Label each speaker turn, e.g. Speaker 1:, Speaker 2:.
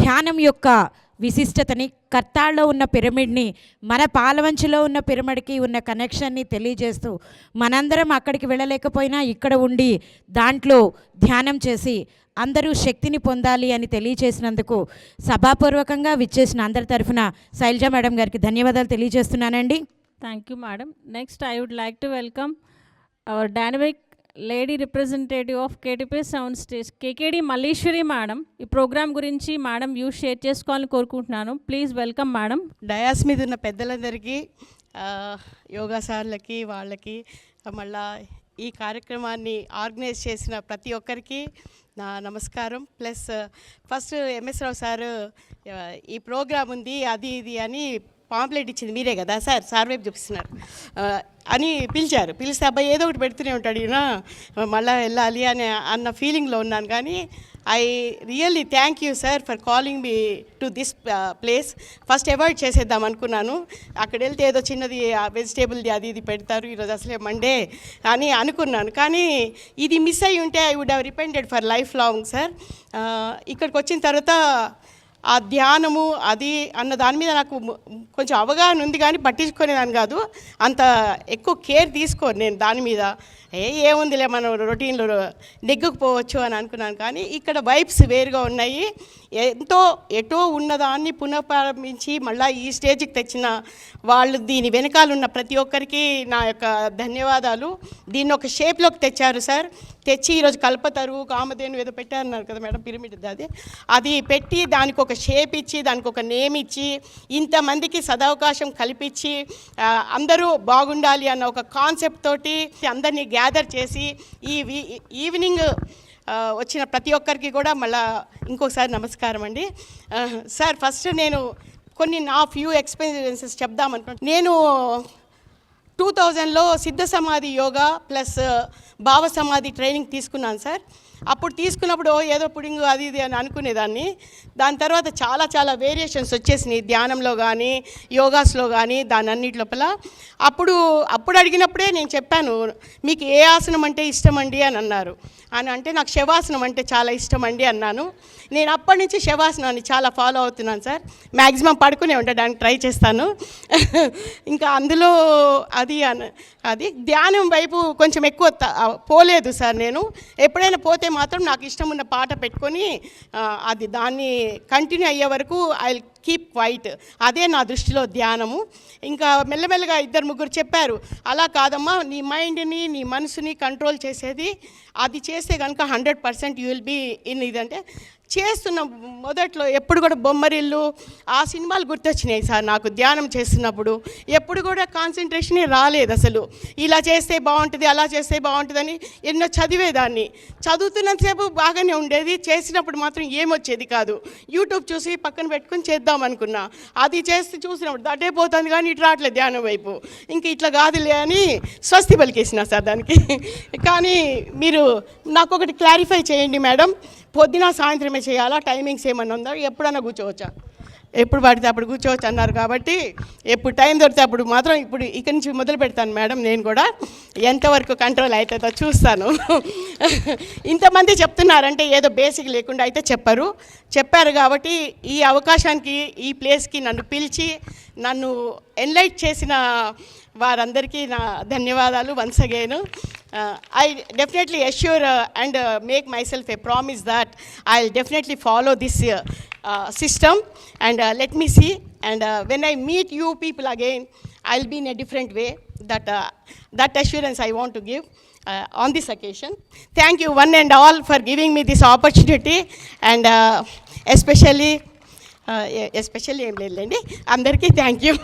Speaker 1: ధ్యానం యొక్క విశిష్టతని, కర్తాళ్ళలో ఉన్న పిరమిడ్ని, మన పాలవంచులో ఉన్న పిరమిడ్కి ఉన్న కనెక్షన్ని తెలియజేస్తూ, మనందరం అక్కడికి వెళ్ళలేకపోయినా ఇక్కడ ఉండి దాంట్లో ధ్యానం చేసి అందరూ శక్తిని పొందాలి అని తెలియజేసినందుకు సభాపూర్వకంగా విచ్చేసిన అందరి తరఫున శైలజ మేడం గారికి ధన్యవాదాలు తెలియజేస్తున్నానండి.
Speaker 2: Thank you madam. Next I would like to welcome our dynamic lady representative of KTP sound stage KKD Malleswari madam. ఈ ప్రోగ్రామ్ గురించి మేడం వ్యూస్ షేర్ చేసుకోవాలని కోరుకుంటున్నాను. Please welcome madam.
Speaker 3: డయాస్ మీద ఉన్న పెద్దలందరికీ, యోగా సార్లకి, వాళ్ళకి, మళ్ళా ఈ కార్యక్రమాన్ని ఆర్గనైజ్ చేసిన ప్రతి ఒక్కరికి నా నమస్కారం. ప్లస్ ఫస్ట్ ఎంఎస్ రావు సారు ఈ ప్రోగ్రాం ఉంది అది ఇది అని పాంప్లెట్ ఇచ్చింది మీరే కదా సార్, సార్ వైపు చూపిస్తున్నారు అని పిలిచారు. పిలిస్తే అబ్బాయి ఏదో ఒకటి పెడుతూనే ఉంటాడు, ఈయన మళ్ళీ వెళ్ళాలి అని అన్న ఫీలింగ్లో ఉన్నాను. కానీ I really thank you sir for calling me to this place. First avoid చేసేద్దాం అనుకున్నాను, అక్కడ వెళ్తే ఏదో చిన్నది వెజిటేబుల్ది అది ఇది పెడతారు, ఈరోజు అసలే మండే అని అనుకున్నాను. కానీ ఇది మిస్ అయ్యి ఉంటే I would have repented for life long sir. ఇక్కడికి వచ్చిన తర్వాత ఆ ధ్యానము అది అన్న దాని మీద నాకు కొంచెం అవగాహన ఉంది, కానీ పట్టించుకునేదాన్ని కాదు, అంత ఎక్కువ కేర్ తీసుకోను నేను దాని మీద. ఏముందిలే మనం రొటీన్లో నెగ్గుకుపోవచ్చు అని అనుకున్నాను. కానీ ఇక్కడ వైబ్స్ వేరుగా ఉన్నాయి. ఎటో ఉన్నదాన్ని పునఃప్రారంభించి మళ్ళీ ఈ స్టేజ్కి తెచ్చిన వాళ్ళు, దీని వెనకాలన్న ప్రతి ఒక్కరికి నా యొక్క ధన్యవాదాలు. దీన్ని ఒక షేప్లోకి తెచ్చారు సార్. తెచ్చి ఈరోజు కల్పతరు, కామధేను ఏదో పెట్టారన్నారు కదా మేడం, పిరమిడ్ అది పెట్టి దానికి ఒక షేప్ ఇచ్చి, దానికి ఒక నేమ్ ఇచ్చి, ఇంతమందికి సదవకాశం కల్పించి అందరూ బాగుండాలి అన్న ఒక కాన్సెప్ట్ తోటి అందరినీ గ్యాదర్ చేసి ఈ ఈవినింగ్ వచ్చిన ప్రతి ఒక్కరికి కూడా మళ్ళీ ఇంకొకసారి నమస్కారం అండి. సార్ ఫస్ట్ నేను కొన్ని నా ఫ్యూ ఎక్స్పీరియన్సెస్ చెప్దామనుకుంటున్నాను. నేను 2000లో సిద్ధ సమాధి యోగా ప్లస్ భావ సమాధి ట్రైనింగ్ తీసుకున్నాను సార్. అప్పుడు తీసుకున్నప్పుడు ఏదో పుడింగు అది ఇది అని అనుకునేదాన్ని. దాని తర్వాత చాలా వేరియేషన్స్ వచ్చేసినాయి ధ్యానంలో కానీ యోగాస్లో కానీ దాని అన్నిటి లోపల. అప్పుడు అడిగినప్పుడే నేను చెప్పాను, మీకు ఏ ఆసనం అంటే ఇష్టం అండి అని అన్నారు. అని అంటే నాకు శవాసనం అంటే చాలా ఇష్టం అండి అన్నాను. నేను అప్పటి నుంచి శవాసనాన్ని చాలా ఫాలో అవుతున్నాను సార్. మ్యాక్సిమం పడుకునే ఉండడానికి ట్రై చేస్తాను. ఇంకా అందులో అది ధ్యానం వైపు కొంచెం ఎక్కువ పోలేదు సార్. నేను ఎప్పుడైనా పోతే మాత్రం నాకు ఇష్టం ఉన్న పాట పెట్టుకొని దాన్ని కంటిన్యూ అయ్యే వరకు ఐ కీప్ క్వైట్. అదే నా దృష్టిలో ధ్యానము. ఇంకా మెల్లమెల్లగా 2-3 చెప్పారు, అలా కాదమ్మా, నీ మైండ్ని నీ మనసుని కంట్రోల్ చేసేది అది చేస్తే కనుక 100% యూ విల్ బీ ఇన్. ఇదంటే చేస్తున్న మొదట్లో ఎప్పుడు కూడా బొమ్మరిల్లు ఆ సినిమాలు గుర్తొచ్చినాయి సార్ నాకు ధ్యానం చేస్తున్నప్పుడు. ఎప్పుడు కూడా కాన్సన్ట్రేషనే రాలేదు అసలు. ఇలా చేస్తే బాగుంటుంది, అలా చేస్తే బాగుంటుందని ఎన్నో చదివేదాన్ని. చదువుతున్నంతసేపు బాగానే ఉండేది, చేసినప్పుడు మాత్రం ఏమొచ్చేది కాదు. యూట్యూబ్ చూసి పక్కన పెట్టుకొని చేద్దాం అనుకున్నా, అది చేస్తే చూసినప్పుడు దట్టే పోతుంది కానీ ఇటు రావట్లేదు ధ్యానం వైపు. ఇంక ఇట్లా కాదులే అని స్వస్తి పలికేసిన సార్ దానికి. కానీ మీరు నాకు ఒకటి క్లారిఫై చేయండి మేడం, పొద్దున సాయంత్రమే చేయాలా, టైమింగ్స్ ఏమన్నా ఉందా, ఎప్పుడన్నా కూర్చోవచ్చా? ఎప్పుడు పడితే అప్పుడు కూర్చోవచ్చు అన్నారు కాబట్టి ఎప్పుడు టైం దొరికితే అప్పుడు మాత్రం ఇప్పుడు ఇక్కడి నుంచి మొదలు పెడతాను మేడం. నేను కూడా ఎంతవరకు కంట్రోల్ అవుతుందో చూస్తాను. ఇంతమంది చెప్తున్నారంటే ఏదో బేసిక్ లేకుండా అయితే చెప్పారు కాబట్టి ఈ అవకాశానికి, ఈ ప్లేస్కి నన్ను పిలిచి నన్ను ఎన్లైట్ చేసిన వారందరికీ నా ధన్యవాదాలు once again. I definitely assure and make myself a promise that I'll definitely follow this system and let me see, and when I meet you people again, I'll be in a different way. That assurance I want to give on this occasion. Thank you one and all for giving me this opportunity, and especially ఏం లేదండి అందరికీ thank you.